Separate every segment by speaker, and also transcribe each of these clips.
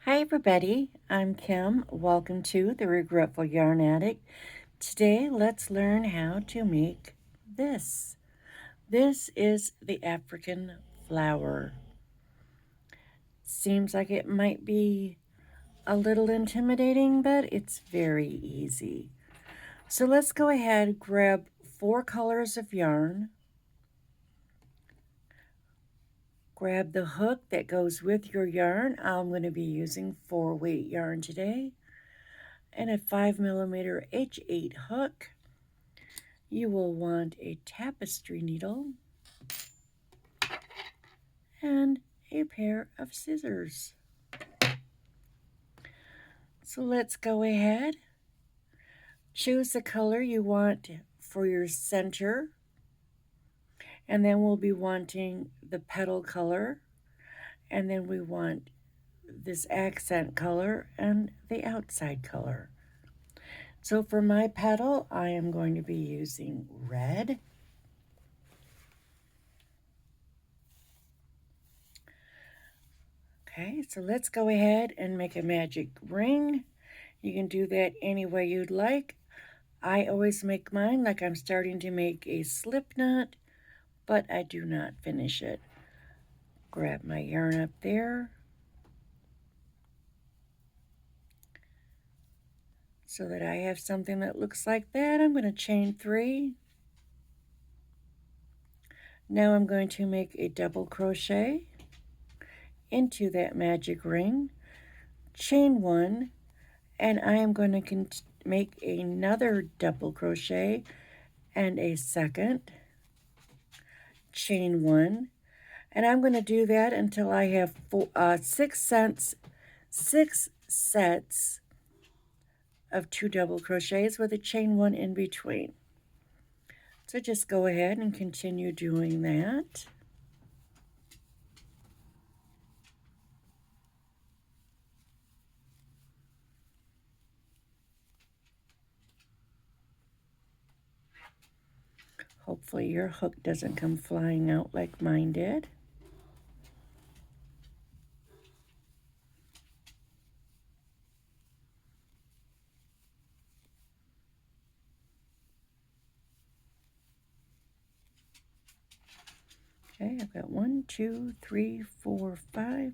Speaker 1: Hi everybody, I'm Kim. Welcome to the Regretful Yarn Addict. Today let's learn how to make this. This is the African flower. Seems like it might be a little intimidating, but it's very easy. So let's go ahead and grab 4 colors of yarn. Grab the hook that goes with your yarn. I'm going to be using 4-weight yarn today. And a 5mm H8 hook. You will want a tapestry needle and a pair of scissors. So let's go ahead. Choose the color you want for your center, and then we'll be wanting the petal color, and then we want this accent color and the outside color. So for my petal, I am going to be using red. Okay, so let's go ahead and make a magic ring. You can do that any way you'd like. I always make mine like I'm starting to make a slip knot, but I do not finish it. Grab my yarn up there so that I have something that looks like that. I'm going to chain 3. Now I'm going to make a double crochet into that magic ring, chain 1, and I am going to make another double crochet and a second, chain 1, and I'm going to do that until I have 6 sets of 2 double crochets with a chain 1 in between. So just go ahead and continue doing that. Hopefully your hook doesn't come flying out like mine did. Okay, I've got 1, 2, 3, 4, 5.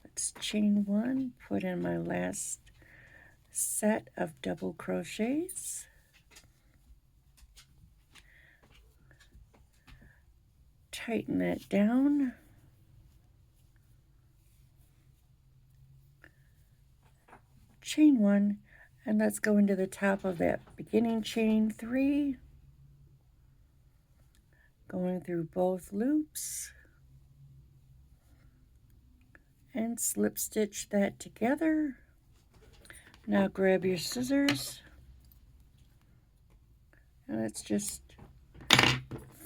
Speaker 1: Let's chain 1, put in my last set of double crochets. Tighten that down. Chain 1, and let's go into the top of that beginning chain 3, going through both loops, and slip stitch that together. Now grab your scissors, and let's just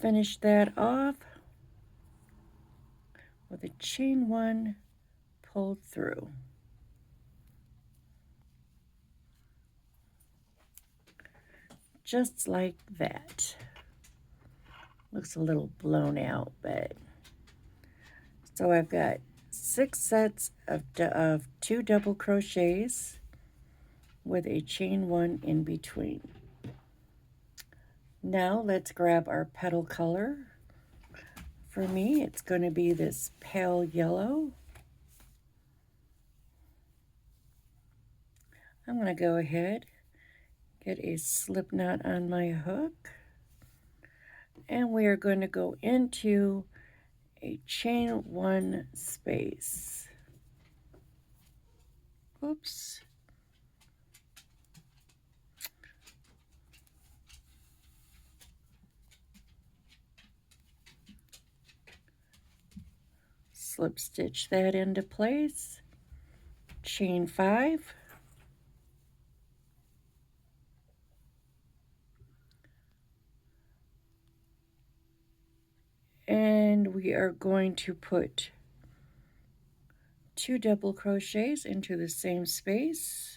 Speaker 1: finish that off with a chain 1 pulled through. Just like that. Looks a little blown out, but so I've got 6 sets of 2 double crochets with a chain 1 in between. Now let's grab our petal color. For me, it's going to be this pale yellow. I'm going to go ahead, get a slip knot on my hook, and we are going to go into a chain 1 space. Oops. Slip stitch that into place, chain 5, and we are going to put 2 double crochets into the same space.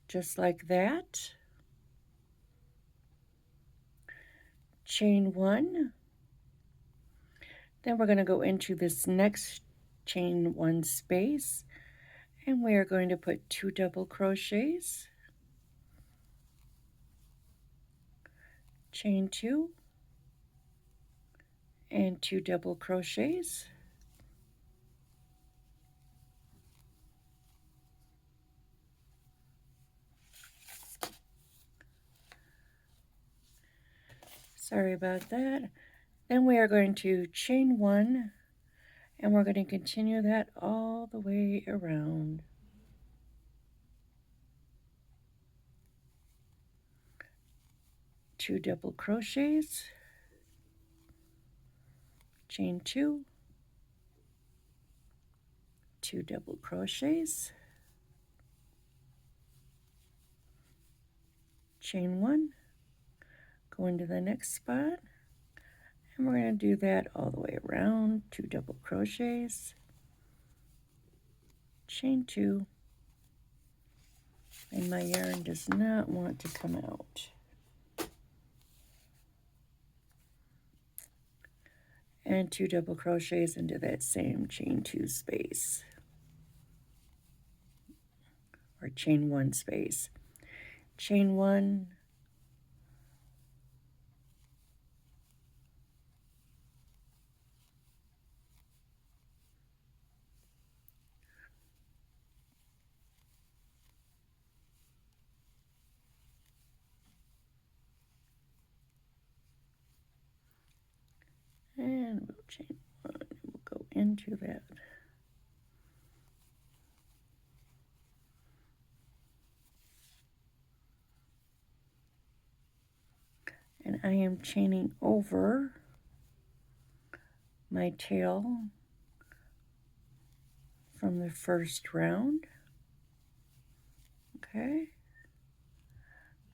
Speaker 1: Just like that. Chain 1, Then we're going to go into this next chain 1 space, and we are going to put 2 double crochets, chain 2, and 2 double crochets, sorry about that. Then we are going to chain 1, and we're going to continue that all the way around. Two double crochets, chain 2, 2 double crochets, chain 1, go into the next spot, and we're going to do that all the way around. 2 double crochets, chain 2, and my yarn does not want to come out. And 2 double crochets into that same chain 2 space, or chain 1 space. Chain 1, and we'll chain 1, and we'll go into that. And I am chaining over my tail from the first round. Okay,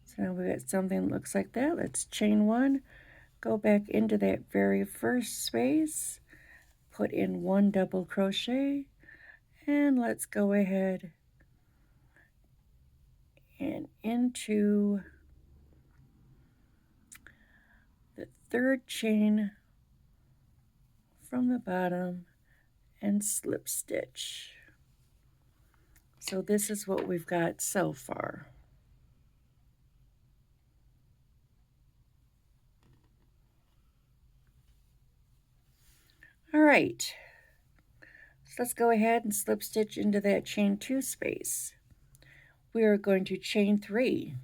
Speaker 1: so now we got something that looks like that. Let's chain 1, go back into that very first space, put in 1 double crochet, and let's go ahead and into the third chain from the bottom and slip stitch. So this is what we've got so far. All right, so let's go ahead and slip stitch into that chain 2 space. We are going to chain 3.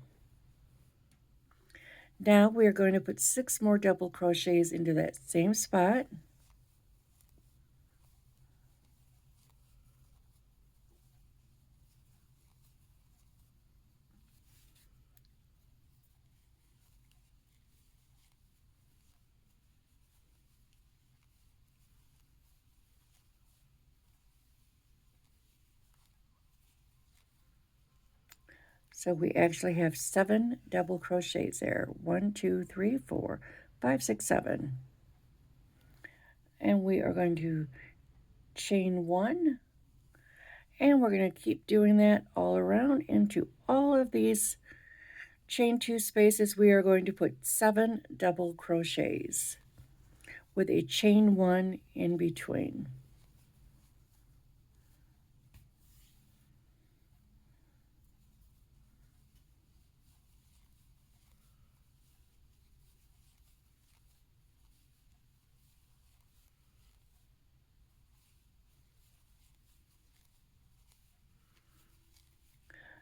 Speaker 1: Now we are going to put 6 more double crochets into that same spot. So we actually have 7 double crochets there. 1, 2, 3, 4, 5, 6, 7. And we are going to chain 1, and we're going to keep doing that all around into all of these chain 2 spaces. We are going to put 7 double crochets with a chain 1 in between.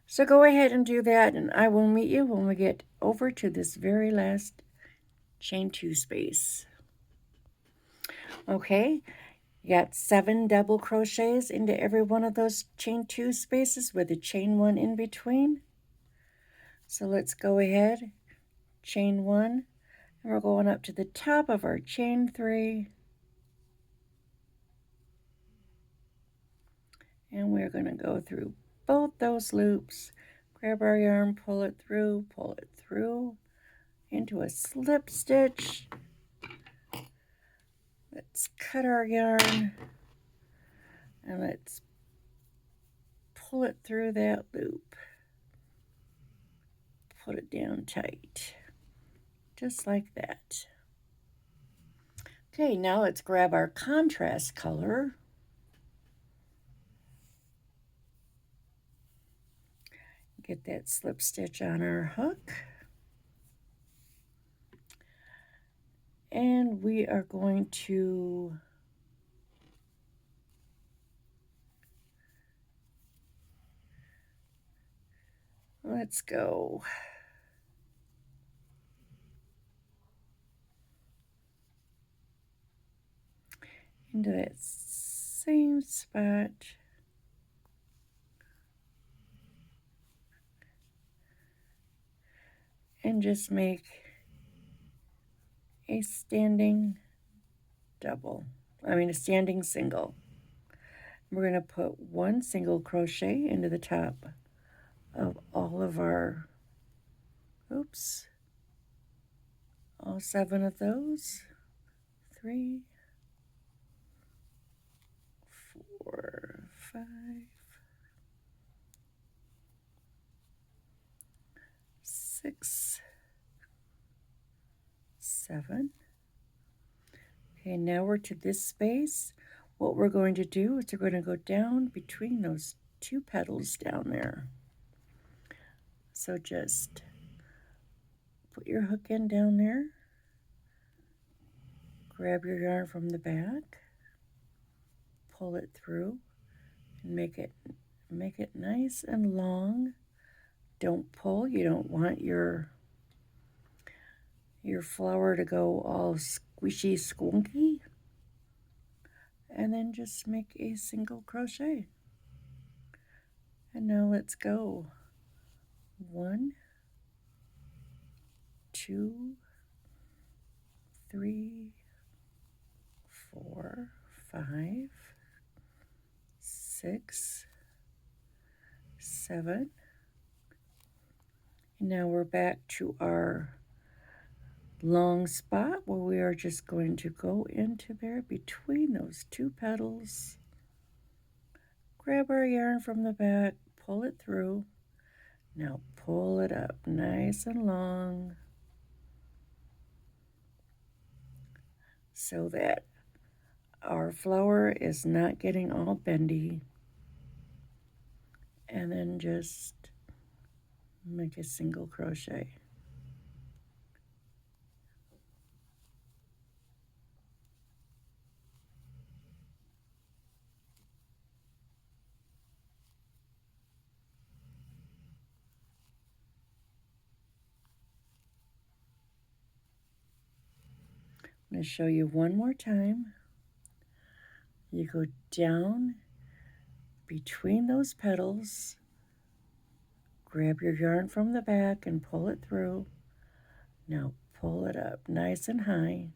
Speaker 1: So go ahead and do that, and I will meet you when we get over to this very last chain 2 space. Okay, you got 7 double crochets into every one of those chain 2 spaces with a chain 1 in between. So let's go ahead, chain 1, and we're going up to the top of our chain 3. And we're going to go through both those loops, grab our yarn, pull it through into a slip stitch. Let's cut our yarn and let's pull it through that loop. Put it down tight, just like that. Okay, now let's grab our contrast color. Get that slip stitch on our hook. And we are going to let's go into that same spot. And just make a standing double. A standing single. We're going to put one single crochet into the top of all of our, all 7 of those. 3, 4, 5, 6, 7. Okay, now we're to this space. What we're going to do is we're going to go down between those 2 petals down there. So just put your hook in down there, grab your yarn from the back, pull it through, and make it nice and long. Don't pull. You don't want your flower to go all squishy squonky. And then just make a single crochet. And now let's go. 1, 2, 3, 4, 5, 6, 7. And now we're back to our long spot where we are just going to go into there between those 2 petals. Grab our yarn from the back, pull it through. Now pull it up nice and long so that our flower is not getting all bendy. And then just make a single crochet. I'm going to show you one more time. You go down between those petals, grab your yarn from the back and pull it through. Now pull it up nice and high.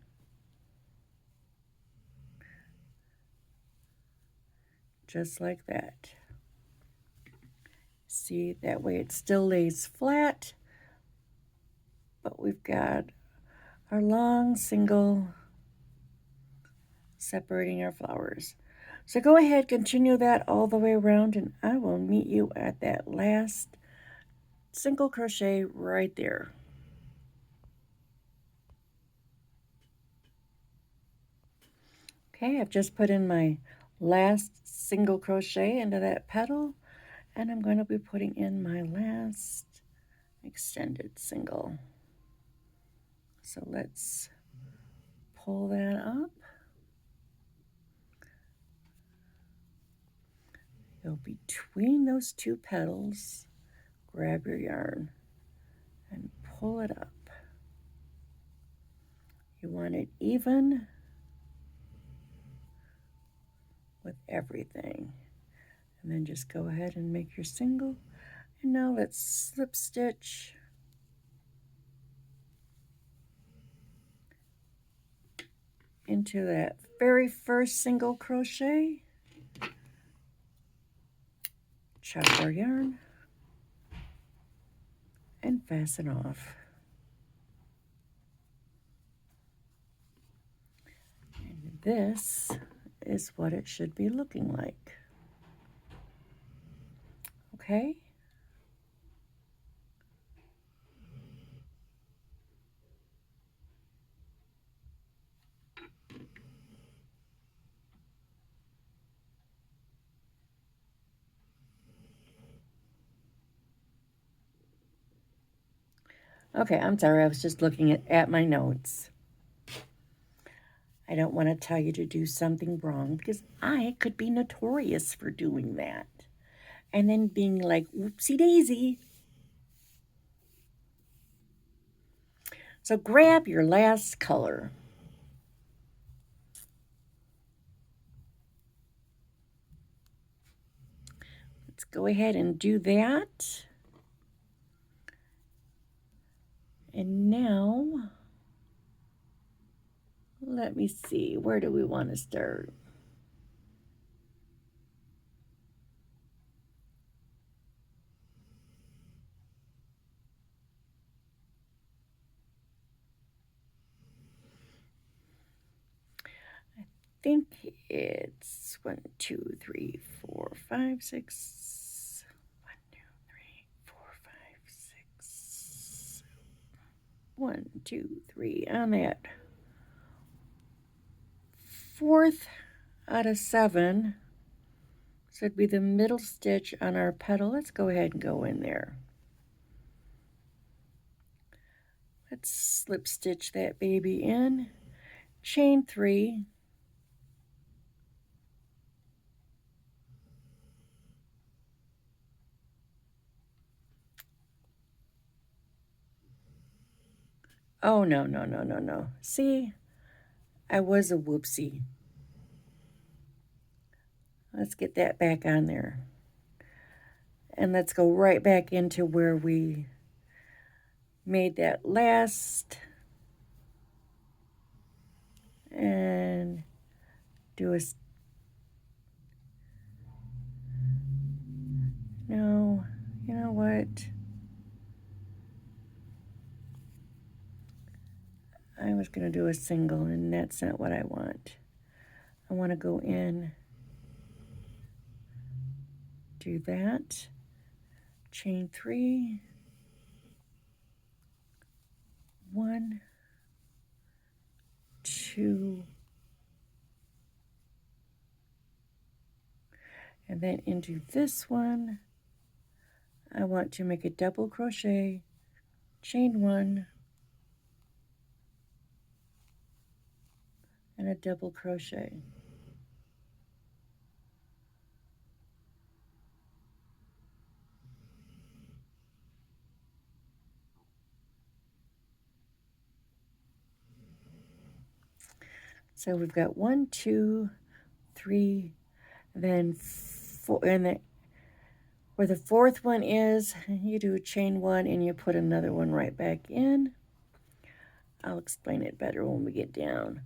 Speaker 1: Just like that. See, that way it still lays flat, but we've got our long single separating our flowers. So go ahead, continue that all the way around, and I will meet you at that last single crochet right there. Okay, I've just put in my last single crochet into that petal, and I'm going to be putting in my last extended single. So let's pull that up. Go between those 2 petals, grab your yarn and pull it up. You want it even with everything. And then just go ahead and make your single. And now let's slip stitch into that very first single crochet. Chop our yarn and fasten off. And this is what it should be looking like. Okay? Okay, I'm sorry, I was just looking at my notes. I don't want to tell you to do something wrong because I could be notorious for doing that. And then being like, whoopsie daisy. So grab your last color. Let's go ahead and do that. And now, let me see, where do we want to start? I think it's 1, 2, 3, 4, 5, 6. 1, 2, 3, 4, 5, 6. 1, 2, 3 on that fourth out of 7. So it'd be the middle stitch on our petal. Let's go ahead and go in there. Let's slip stitch that baby in. Chain 3. Oh, no, no, no, no, no. See, I was a whoopsie. Let's get that back on there. And let's go right back into where we made that last. And do a... No, you know what? I was going to do a single, and that's not what I want. I want to go in, do that, chain 3, 1, 2, and then into this one, I want to make a double crochet, chain 1, and a double crochet. So we've got 1, 2, 3, then 4, and where the fourth one is, you do a chain 1 and you put another one right back in. I'll explain it better when we get down.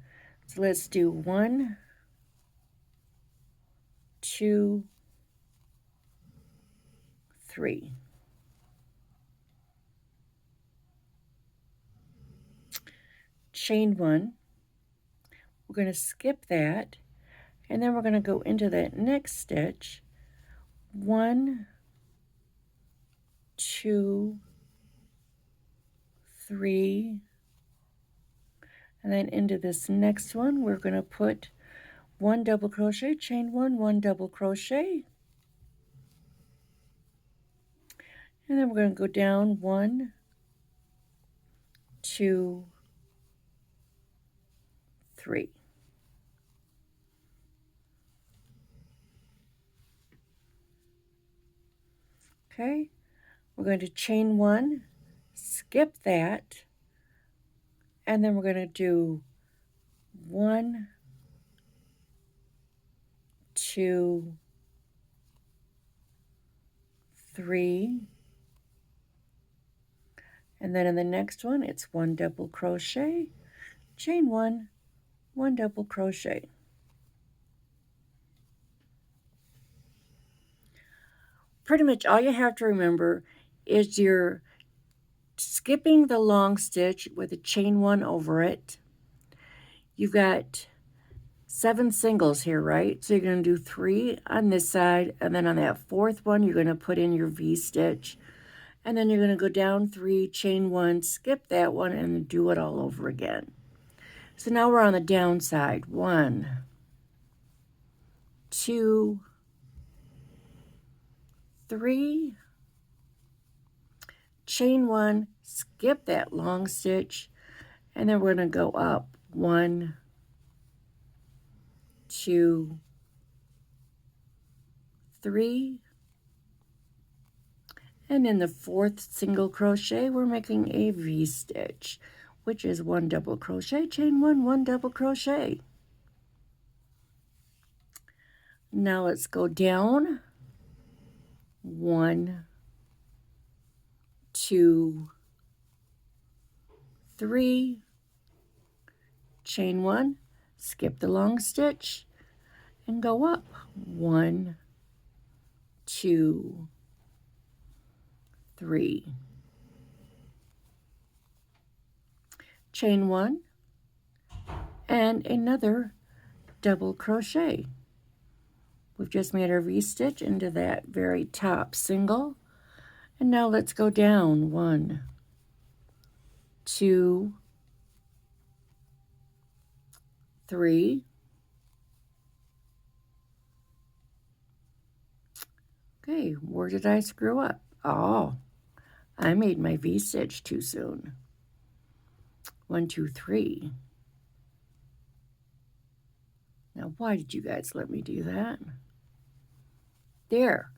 Speaker 1: So let's do 1, 2, 3. Chain 1. We're going to skip that, and then we're going to go into that next stitch. 1, 2, 3, and then into this next one, we're going to put 1 double crochet, chain 1, 1 double crochet, and then we're going to go down 1, 2, 3. Okay, we're going to chain 1, skip that, and then we're going to do 1, 2, 3, and then in the next one it's 1 double crochet, chain 1, 1 double crochet. Pretty much all you have to remember is you're skipping the long stitch with a chain 1 over it. You've got 7 singles here, right? So you're going to do 3 on this side, and then on that fourth one you're going to put in your V stitch, and then you're going to go down 3, chain 1, skip that one, and do it all over again. So now we're on the down side. 1, 2, 3, chain 1, skip that long stitch, and then we're going to go up 1, 2, 3, and in the 4th single crochet we're making a V-stitch, which is 1 double crochet, chain 1, 1 double crochet. Now let's go down 1, 2, 3, chain 1, skip the long stitch, and go up 1, 2, 3, chain 1, and another double crochet. We've just made our V-stitch into that very top single, and now let's go down 1, 2, 3, okay, where did I screw up? Oh, I made my V-stitch too soon. 1, 2, 3. Now, why did you guys let me do that? There,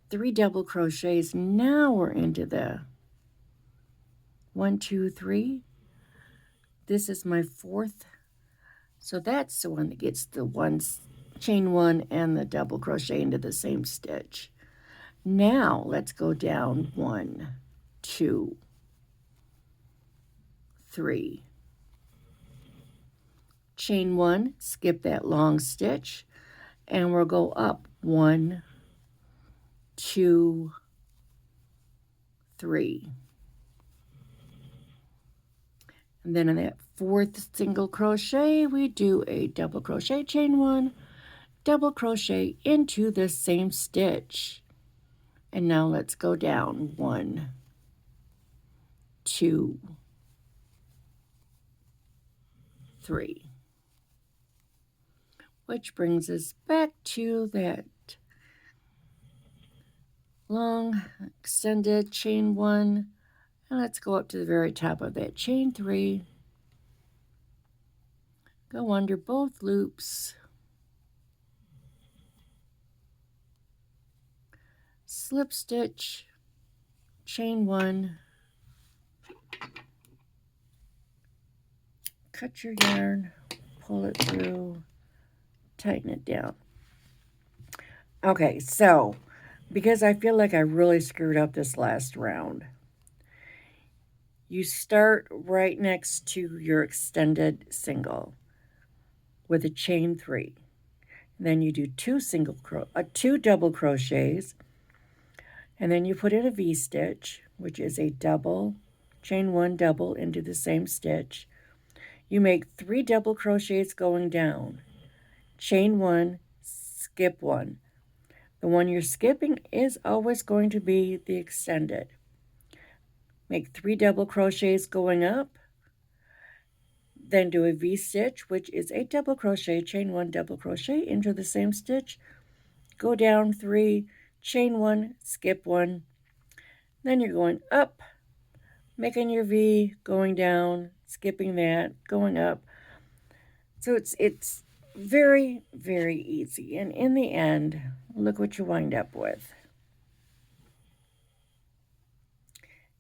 Speaker 1: 3 double crochets. Now we're into the 1, 2, 3. This is my 4th. So that's the one that gets the chain 1 and the double crochet into the same stitch. Now let's go down 1, 2, 3. Chain 1, skip that long stitch, and we'll go up 1, 2, 3. And then in that 4th single crochet, we do a double crochet, chain 1, double crochet into the same stitch. And now let's go down 1, 2, 3. Which brings us back to that long extended chain 1, and let's go up to the very top of that chain 3, go under both loops, slip stitch, chain 1, cut your yarn, pull it through, tighten it down. Okay, so because I feel like I really screwed up this last round, you start right next to your extended single with a chain 3. Then you do 2 double crochets, and then you put in a V-stitch, which is a double, chain 1 double into the same stitch. You make 3 double crochets going down, chain 1, skip 1. The one you're skipping is always going to be the extended. Make 3 double crochets going up, then do a V-stitch, which is a double crochet, chain 1, double crochet into the same stitch, go down 3, chain 1, skip 1, then you're going up, making your V, going down, skipping that, going up. So it's very, very easy, and in the end, look what you wind up with.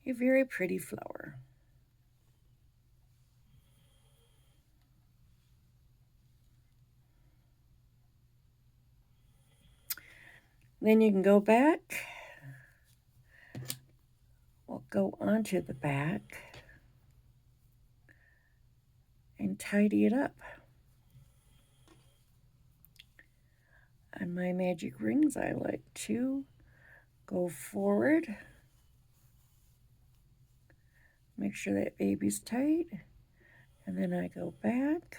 Speaker 1: A very pretty flower. Then you can go back. We'll go onto the back and tidy it up. On my magic rings, I like to go forward, make sure that baby's tight, and then I go back.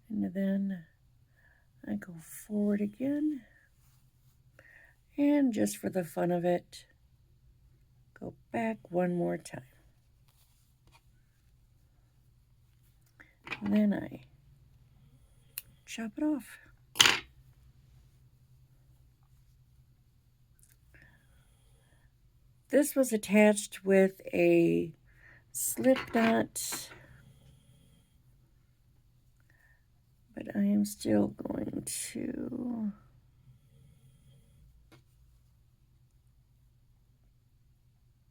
Speaker 1: And then I go forward again, and just for the fun of it, go back one more time. And then I chop it off. This was attached with a slip knot, but I am still going to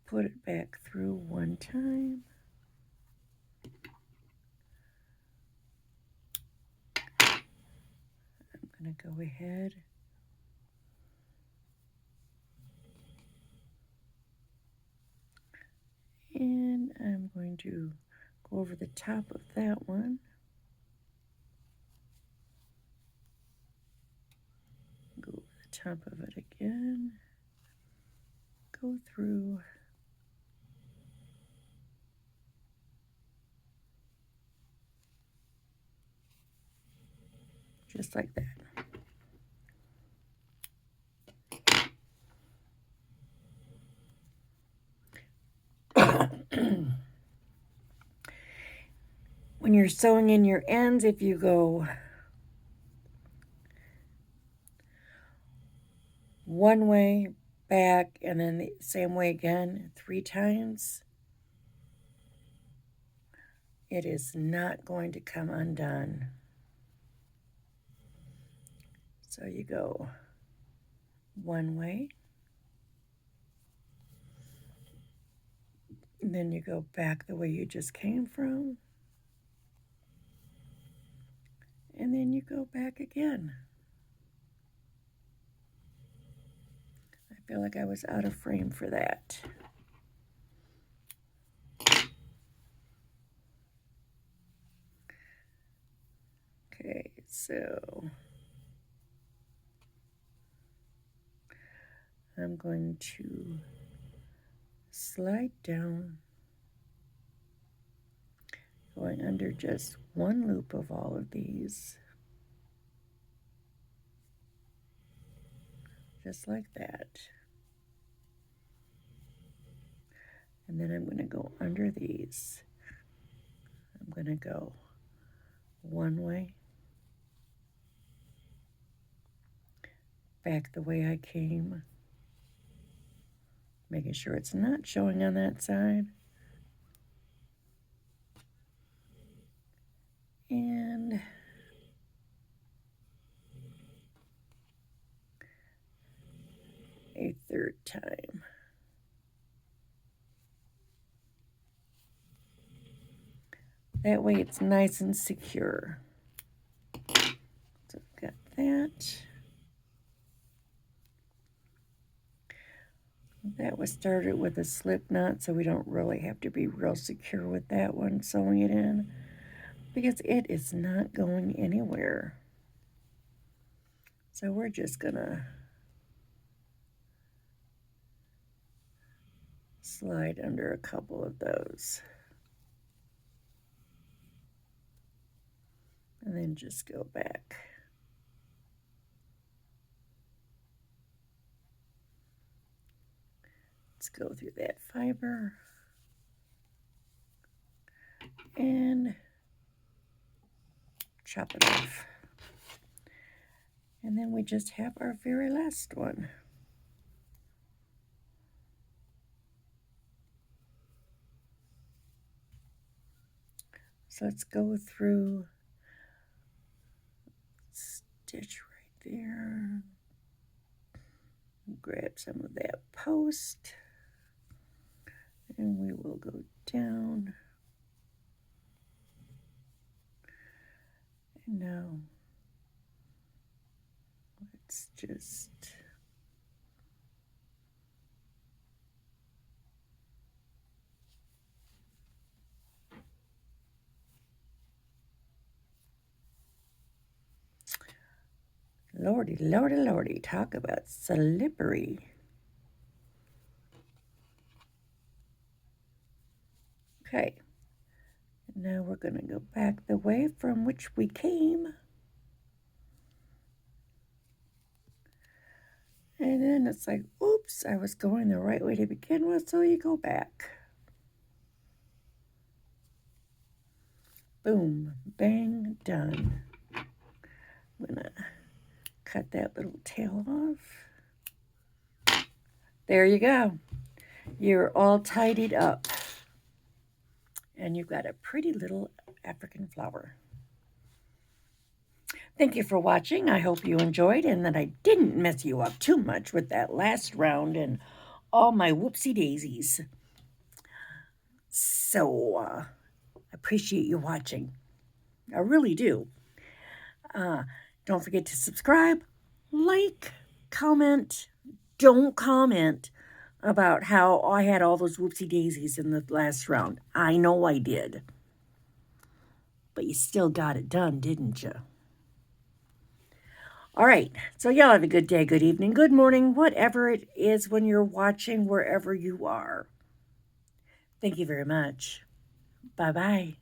Speaker 1: put it back through one time. I'm going to go ahead and I'm going to go over the top of that one. Go over the top of it again. Go through. Just like that. When you're sewing in your ends, if you go one way, back, and then the same way again 3 times, it is not going to come undone. So you go one way, and then you go back the way you just came from, and then you go back again. I feel like I was out of frame for that. Okay, so I'm going to slide down, going under just one loop of all of these, just like that. And then I'm going to go under these. I'm going to go one way, back the way I came, making sure it's not showing on that side. And a third time. That way it's nice and secure. So I've got that. That was started with a slip knot, so we don't really have to be real secure with that one, sewing it in, because it is not going anywhere. So we're just gonna slide under a couple of those. And then just go back. Let's go through that fiber. And chop it off. And then we just have our very last one. So let's go through, stitch right there, grab some of that post, and we will go down. And now let's just Lordy, lordy, lordy, talk about slippery. Okay, now we're going to go back the way from which we came. And then it's like, oops, I was going the right way to begin with, so you go back. Boom, bang, done. I'm going to cut that little tail off. There you go. You're all tidied up. And you've got a pretty little African flower. Thank you for watching. I hope you enjoyed and that I didn't mess you up too much with that last round and all my whoopsie daisies. So, I appreciate you watching. I really do. Don't forget to subscribe, like, comment. Don't comment about how I had all those whoopsie daisies in the last round. I know I did. But you still got it done, didn't you? All right, so y'all have a good day, good evening, good morning, whatever it is when you're watching, wherever you are. Thank you very much. Bye-bye.